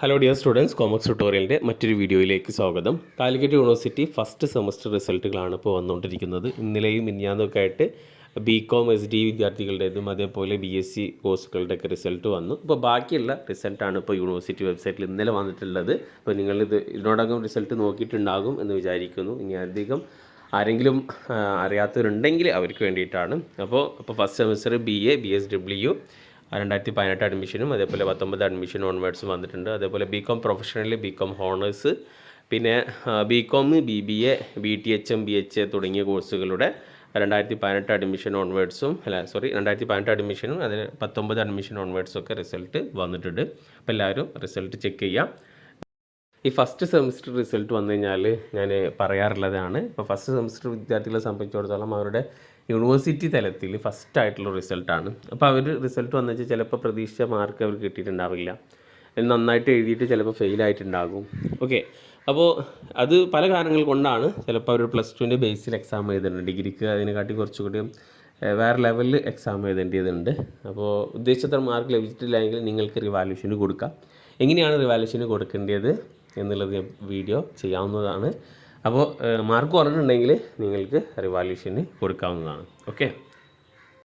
Hello dear students, commerce ട്യൂട്ടോറിയലിൻ്റെ മറ്റൊരു വീഡിയോയിലേക്ക് സ്വാഗതം. കാലിക്കറ്റ് യൂണിവേഴ്സിറ്റി ഫസ്റ്റ് സെമസ്റ്റർ റിസൾട്ടുകളാണ് ഇപ്പോൾ വന്നുകൊണ്ടിരിക്കുന്നത്. ഇന്നലെയും മിനിഞ്ഞാന്നൊക്കെ ആയിട്ട് ബികോം എസ് ഡി വിദ്യാർത്ഥികളുടേതും അതേപോലെ BSc കോഴ്സുകളുടെയൊക്കെ റിസൾട്ട് വന്നു. ഇപ്പോൾ ബാക്കിയുള്ള റിസൾട്ടാണ് ഇപ്പോൾ യൂണിവേഴ്സിറ്റി വെബ്സൈറ്റിൽ ഇന്നലെ വന്നിട്ടുള്ളത്. അപ്പോൾ നിങ്ങളിത് ഇതിനോടകം റിസൾട്ട് നോക്കിയിട്ടുണ്ടാകും എന്ന് വിചാരിക്കുന്നു. ഇനി അധികം ആരെങ്കിലും അറിയാത്തവരുണ്ടെങ്കിൽ അവർക്ക് വേണ്ടിയിട്ടാണ്. അപ്പോൾ ഫസ്റ്റ് സെമസ്റ്റർ BA BSW 2018 അഡ്മിഷനും അതേപോലെ 19 അഡ്മിഷൻ ഓൺവേർഡ്സും വന്നിട്ടുണ്ട്. അതേപോലെ ബികോം പ്രൊഫഷണൽ, ബികോം ഹോണേഴ്സ്, പിന്നെ ബികോം BBA BTHM BHA തുടങ്ങിയ കോഴ്സുകളുടെ 2018 അഡ്മിഷൻ ഓൺവേർഡ്സും 2018 അഡ്മിഷനും അതിന് 19 അഡ്മിഷൻ ഓൺവേർഡ്സും ഒക്കെ റിസൾട്ട് വന്നിട്ടുണ്ട്. അപ്പോൾ എല്ലാവരും റിസൾട്ട് ചെക്ക് ചെയ്യാം. ഈ ഫസ്റ്റ് സെമസ്റ്റർ റിസൾട്ട് വന്നു കഴിഞ്ഞാൽ ഞാൻ പറയാറുള്ളതാണ്, ഇപ്പോൾ ഫസ്റ്റ് സെമസ്റ്റർ വിദ്യാർത്ഥികളെ സംബന്ധിച്ചിടത്തോളം അവരുടെ യൂണിവേഴ്സിറ്റി തലത്തിൽ ഫസ്റ്റ് ആയിട്ടുള്ള റിസൾട്ടാണ്. അപ്പോൾ അവർ റിസൾട്ട് വന്നു വെച്ചാൽ ചിലപ്പോൾ പ്രതീക്ഷിച്ച മാർക്ക് അവർക്ക് കിട്ടിയിട്ടുണ്ടാവില്ല, നന്നായിട്ട് എഴുതിയിട്ട് ചിലപ്പോൾ ഫെയിലായിട്ടുണ്ടാകും. ഓക്കെ, അപ്പോൾ അത് പല കാരണങ്ങൾ കൊണ്ടാണ്. ചിലപ്പോൾ അവർ +2ൻ്റെ ബേസിൽ എക്സാം എഴുതുന്നുണ്ട്, ഡിഗ്രിക്ക് അതിനെക്കാട്ടി കുറച്ചുകൂടി വേറെ ലെവലിൽ എക്സാം എഴുതേണ്ടതുണ്ട്. അപ്പോൾ ഉദ്ദേശിച്ചത്ര മാർക്ക് ലഭിച്ചിട്ടില്ലെങ്കിൽ നിങ്ങൾക്ക് റിവാലുവേഷന് കൊടുക്കാം. എങ്ങനെയാണ് റിവാലുവേഷന് കൊടുക്കേണ്ടത് എന്നുള്ളത് വീഡിയോ ചെയ്യാവുന്നതാണ്. അപ്പോൾ മാർക്ക് കുറഞ്ഞിട്ടുണ്ടെങ്കിൽ നിങ്ങൾക്ക് റിവാലുവേഷന് കൊടുക്കാവുന്നതാണ്. ഓക്കെ.